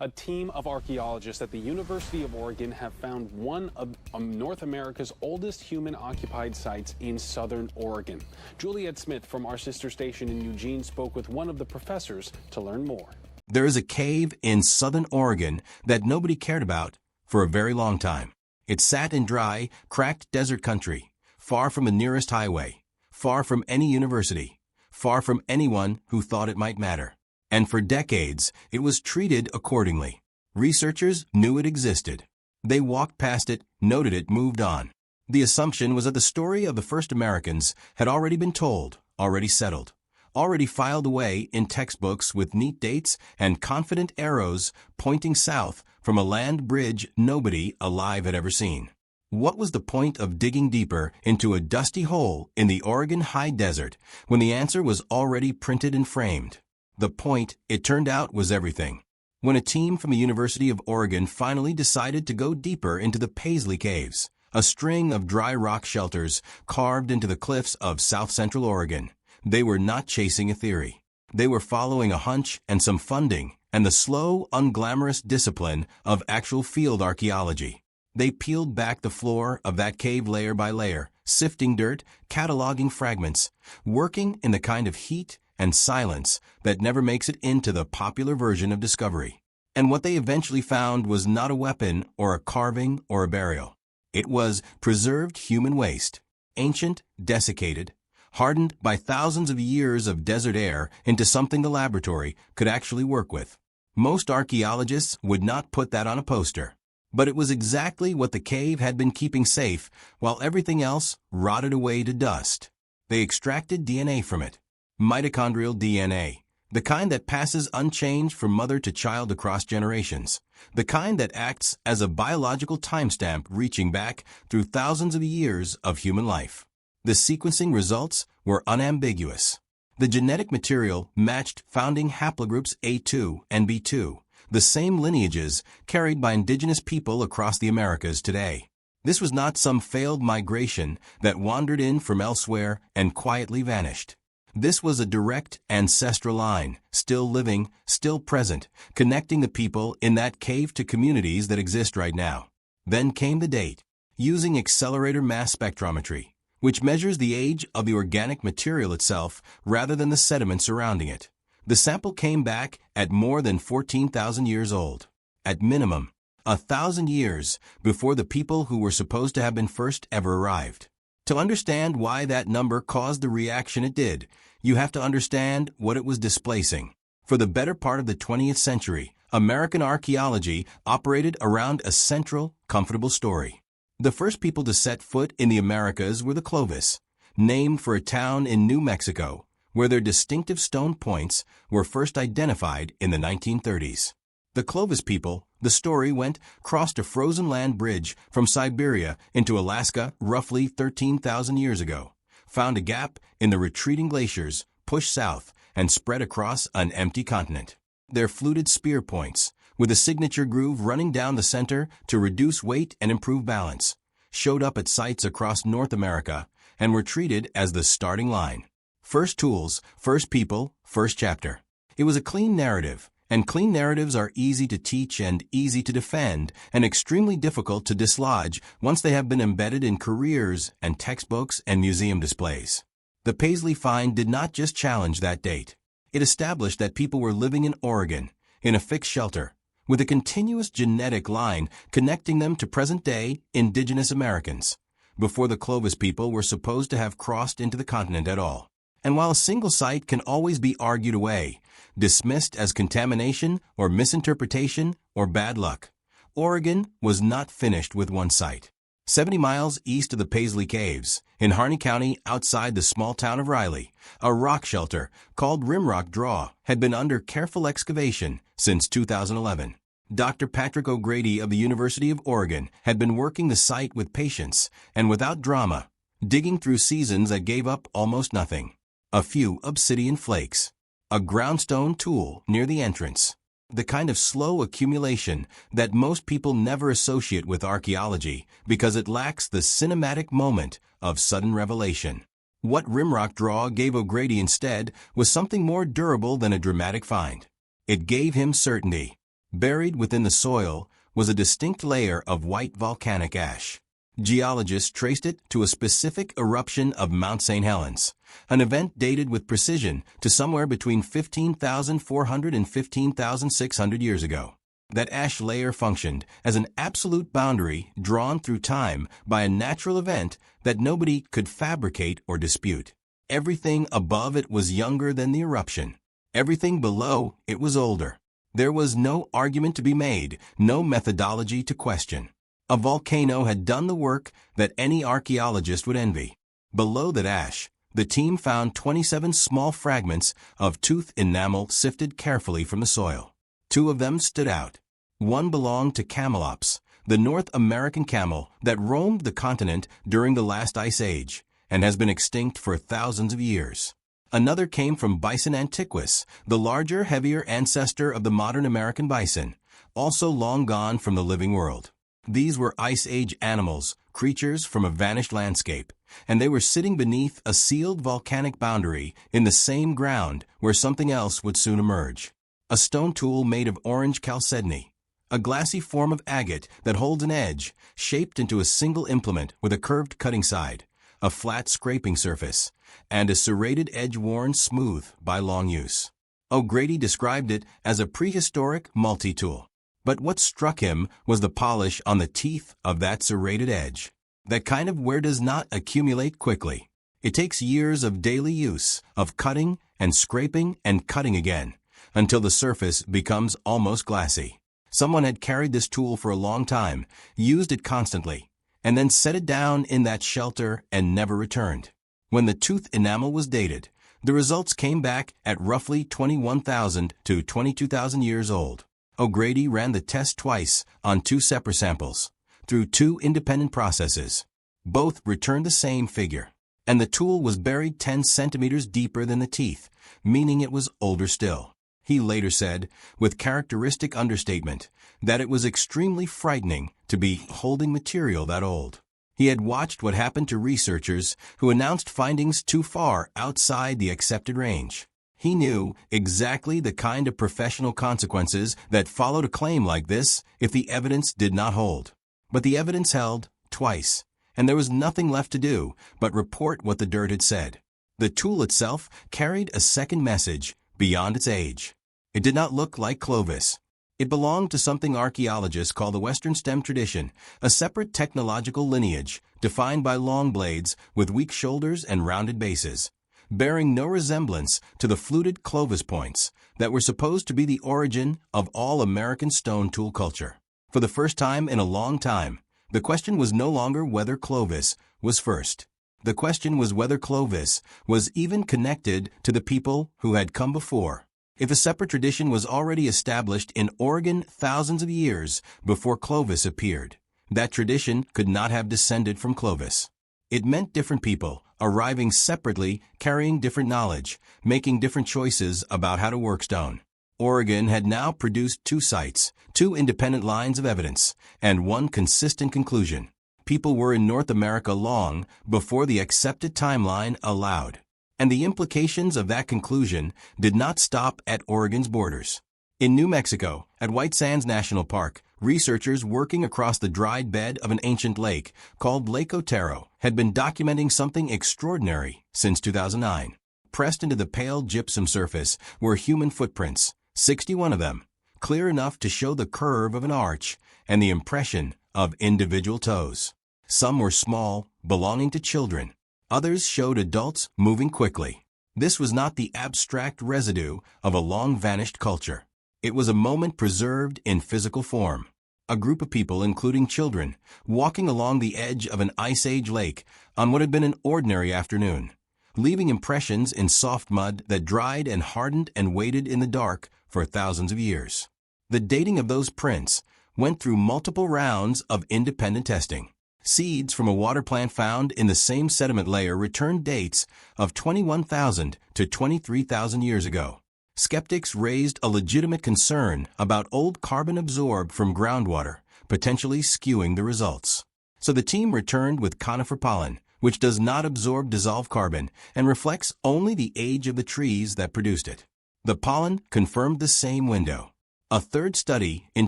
A team of archaeologists at the University of Oregon have found one of North America's oldest human-occupied sites in southern Oregon. Juliet Smith from our sister station in Eugene spoke with one of the professors to learn more. There is a cave in southern Oregon that nobody cared about for a very long time. It sat in dry, cracked desert country, far from the nearest highway, far from any university, far from anyone who thought it might matter. And for decades, it was treated accordingly. Researchers knew it existed. They walked past it, noted it, moved on. The assumption was that the story of the first Americans had already been told, already settled, already filed away in textbooks with neat dates and confident arrows pointing south from a land bridge nobody alive had ever seen. What was the point of digging deeper into a dusty hole in the Oregon high desert when the answer was already printed and framed? The point, it turned out, was everything. When a team from the University of Oregon finally decided to go deeper into the Paisley caves, a string of dry rock shelters carved into the cliffs of south-central Oregon, they were not chasing a theory. They were following a hunch and some funding and the slow, unglamorous discipline of actual field archaeology. They peeled back the floor of that cave layer by layer, sifting dirt, cataloging fragments, working in the kind of heat and silence that never makes it into the popular version of discovery. And what they eventually found was not a weapon or a carving or a burial. It was preserved human waste, ancient, desiccated, hardened by thousands of years of desert air into something the laboratory could actually work with. Most archaeologists would not put that on a poster, but it was exactly what the cave had been keeping safe while everything else rotted away to dust. They extracted DNA from it. Mitochondrial DNA, the kind that passes unchanged from mother to child across generations, the kind that acts as a biological timestamp reaching back through thousands of years of human life. The sequencing results were unambiguous. The genetic material matched founding haplogroups A2 and B2, the same lineages carried by indigenous people across the Americas today. This was not some failed migration that wandered in from elsewhere and quietly vanished. This was a direct ancestral line, still living, still present, connecting the people in that cave to communities that exist right now. Then came the date. Using accelerator mass spectrometry, which measures the age of the organic material itself rather than the sediment surrounding it, the sample came back at more than 14,000 years old. At minimum, 1,000 years before the people who were supposed to have been first ever arrived. To understand why that number caused the reaction it did, you have to understand what it was displacing. For the better part of the 20th century, American archaeology operated around a central, comfortable story. The first people to set foot in the Americas were the Clovis, named for a town in New Mexico, where their distinctive stone points were first identified in the 1930s. The Clovis people, the story went, crossed a frozen land bridge from Siberia into Alaska roughly 13,000 years ago, found a gap in the retreating glaciers, pushed south, and spread across an empty continent. Their fluted spear points, with a signature groove running down the center to reduce weight and improve balance, showed up at sites across North America and were treated as the starting line. First tools, first people, first chapter. It was a clean narrative. And clean narratives are easy to teach and easy to defend and extremely difficult to dislodge once they have been embedded in careers and textbooks and museum displays. The Paisley find did not just challenge that date. It established that people were living in Oregon, in a fixed shelter, with a continuous genetic line connecting them to present-day indigenous Americans, before the Clovis people were supposed to have crossed into the continent at all. And while a single site can always be argued away, dismissed as contamination or misinterpretation or bad luck, Oregon was not finished with one site. 70 miles east of the Paisley Caves, in Harney County outside the small town of Riley, a rock shelter called Rimrock Draw had been under careful excavation since 2011. Dr. Patrick O'Grady of the University of Oregon had been working the site with patience and without drama, digging through seasons that gave up almost nothing. A few obsidian flakes, a groundstone tool near the entrance, the kind of slow accumulation that most people never associate with archaeology because it lacks the cinematic moment of sudden revelation. What Rimrock Draw gave O'Grady instead was something more durable than a dramatic find. It gave him certainty. Buried within the soil was a distinct layer of white volcanic ash. Geologists traced it to a specific eruption of Mount St. Helens, an event dated with precision to somewhere between 15,400 and 15,600 years ago. That ash layer functioned as an absolute boundary drawn through time by a natural event that nobody could fabricate or dispute. Everything above it was younger than the eruption. Everything below it was older. There was no argument to be made, no methodology to question. A volcano had done the work that any archaeologist would envy. Below that ash, the team found 27 small fragments of tooth enamel sifted carefully from the soil. 2 of them stood out. One belonged to Camelops, the North American camel that roamed the continent during the last ice age and has been extinct for thousands of years. Another came from Bison antiquus, the larger, heavier ancestor of the modern American bison, also long gone from the living world. These were Ice Age animals, creatures from a vanished landscape, and they were sitting beneath a sealed volcanic boundary in the same ground where something else would soon emerge. A stone tool made of orange chalcedony, a glassy form of agate that holds an edge, shaped into a single implement with a curved cutting side, a flat scraping surface, and a serrated edge worn smooth by long use. O'Grady described it as a prehistoric multi-tool. But what struck him was the polish on the teeth of that serrated edge. That kind of wear does not accumulate quickly. It takes years of daily use, of cutting and scraping and cutting again, until the surface becomes almost glassy. Someone had carried this tool for a long time, used it constantly, and then set it down in that shelter and never returned. When the tooth enamel was dated, the results came back at roughly 21,000 to 22,000 years old. O'Grady ran the test twice on 2 separate samples, through 2 independent processes. Both returned the same figure, and the tool was buried 10 centimeters deeper than the teeth, meaning it was older still. He later said, with characteristic understatement, that it was extremely frightening to be holding material that old. He had watched what happened to researchers who announced findings too far outside the accepted range. He knew exactly the kind of professional consequences that followed a claim like this if the evidence did not hold. But the evidence held twice, and there was nothing left to do but report what the dirt had said. The tool itself carried a second message beyond its age. It did not look like Clovis. It belonged to something archaeologists call the Western stem tradition, a separate technological lineage defined by long blades with weak shoulders and rounded bases, bearing no resemblance to the fluted Clovis points that were supposed to be the origin of all American stone tool culture. For the first time in a long time, the question was no longer whether Clovis was first. The question was whether Clovis was even connected to the people who had come before. If a separate tradition was already established in Oregon thousands of years before Clovis appeared, that tradition could not have descended from Clovis. It meant different people, arriving separately, carrying different knowledge, making different choices about how to work stone. Oregon had now produced 2 sites, 2 independent lines of evidence, and 1 consistent conclusion. People were in North America long before the accepted timeline allowed. And the implications of that conclusion did not stop at Oregon's borders. In New Mexico, at White Sands National Park, researchers working across the dried bed of an ancient lake called Lake Otero had been documenting something extraordinary since 2009. Pressed into the pale gypsum surface were human footprints, 61 of them, clear enough to show the curve of an arch and the impression of individual toes. Some were small, belonging to children. Others showed adults moving quickly. This was not the abstract residue of a long-vanished culture. It was a moment preserved in physical form. A group of people, including children, walking along the edge of an Ice Age lake on what had been an ordinary afternoon, leaving impressions in soft mud that dried and hardened and waited in the dark for thousands of years. The dating of those prints went through multiple rounds of independent testing. Seeds from a water plant found in the same sediment layer returned dates of 21,000 to 23,000 years ago. Skeptics raised a legitimate concern about old carbon absorbed from groundwater, potentially skewing the results. So the team returned with conifer pollen, which does not absorb dissolved carbon and reflects only the age of the trees that produced it. The pollen confirmed the same window. A third study in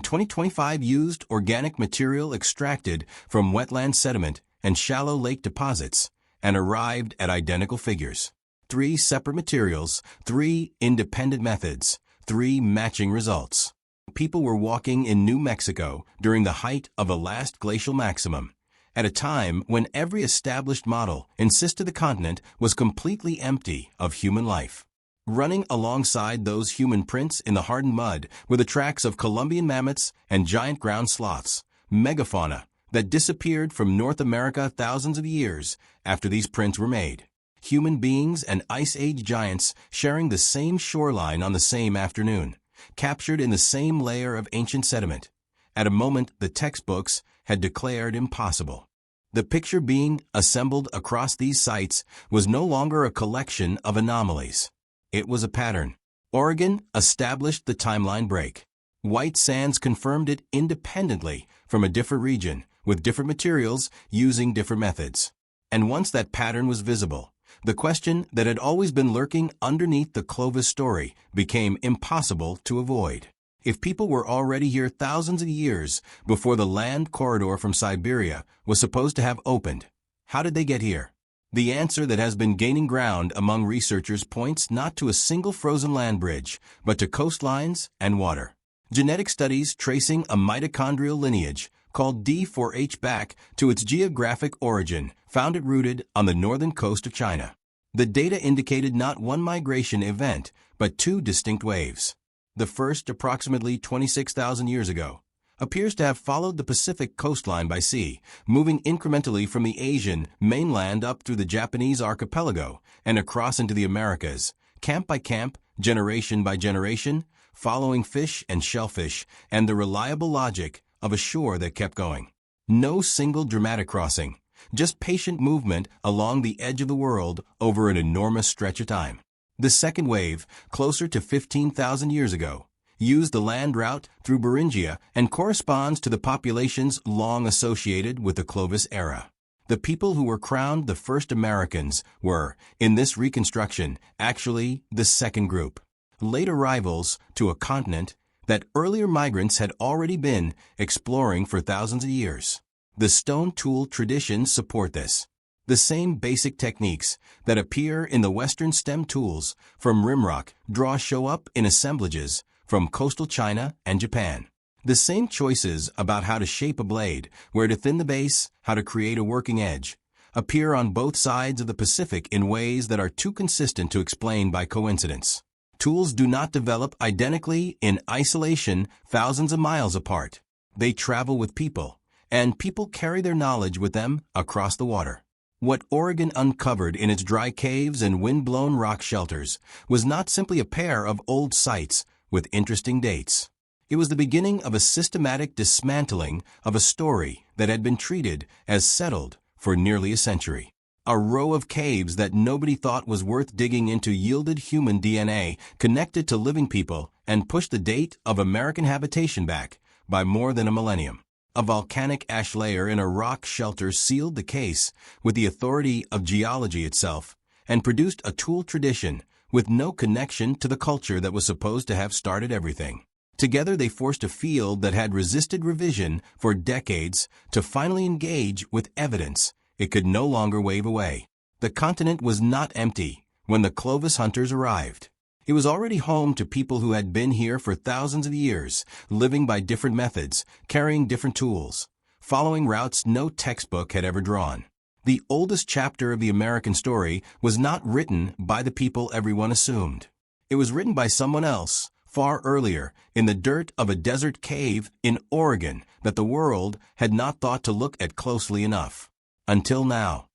2025 used organic material extracted from wetland sediment and shallow lake deposits and arrived at identical figures. 3 separate materials, 3 independent methods, 3 matching results. People were walking in New Mexico during the height of a last glacial maximum, at a time when every established model insisted the continent was completely empty of human life. Running alongside those human prints in the hardened mud were the tracks of Columbian mammoths and giant ground sloths, megafauna that disappeared from North America thousands of years after these prints were made. Human beings and Ice Age giants sharing the same shoreline on the same afternoon, captured in the same layer of ancient sediment, at a moment the textbooks had declared impossible. The picture being assembled across these sites was no longer a collection of anomalies. It was a pattern. Oregon established the timeline break. White sands confirmed it independently from a different region, with different materials using different methods. And once that pattern was visible, the question that had always been lurking underneath the Clovis story became impossible to avoid. If people were already here thousands of years before the land corridor from Siberia was supposed to have opened, how did they get here? The answer that has been gaining ground among researchers points not to a single frozen land bridge, but to coastlines and water. Genetic studies tracing a mitochondrial lineage called D4H back to its geographic origin found it rooted on the northern coast of China. The data indicated not one migration event, but 2 distinct waves. The first, approximately 26,000 years ago, appears to have followed the Pacific coastline by sea, moving incrementally from the Asian mainland up through the Japanese archipelago and across into the Americas, camp by camp, generation by generation, following fish and shellfish and the reliable logic of a shore that kept going. No single dramatic crossing, just patient movement along the edge of the world over an enormous stretch of time. The second wave, closer to 15,000 years ago, used the land route through Beringia and corresponds to the populations long associated with the Clovis era. The people who were crowned the first Americans were, in this reconstruction, actually the second group, late arrivals to a continent that earlier migrants had already been exploring for thousands of years. The stone tool traditions support this. The same basic techniques that appear in the Western stem tools from Rimrock Draw show up in assemblages from coastal China and Japan. The same choices about how to shape a blade, where to thin the base, how to create a working edge, appear on both sides of the Pacific in ways that are too consistent to explain by coincidence. Tools do not develop identically in isolation thousands of miles apart. They travel with people, and people carry their knowledge with them across the water. What Oregon uncovered in its dry caves and wind-blown rock shelters was not simply a pair of old sites with interesting dates. It was the beginning of a systematic dismantling of a story that had been treated as settled for nearly a century. A row of caves that nobody thought was worth digging into yielded human DNA connected to living people and pushed the date of American habitation back by more than a millennium. A volcanic ash layer in a rock shelter sealed the case with the authority of geology itself and produced a tool tradition with no connection to the culture that was supposed to have started everything. Together they forced a field that had resisted revision for decades to finally engage with evidence it could no longer wave away. The continent was not empty when the Clovis hunters arrived. It was already home to people who had been here for thousands of years, living by different methods, carrying different tools, following routes no textbook had ever drawn. The oldest chapter of the American story was not written by the people everyone assumed. It was written by someone else, far earlier, in the dirt of a desert cave in Oregon that the world had not thought to look at closely enough. Until now.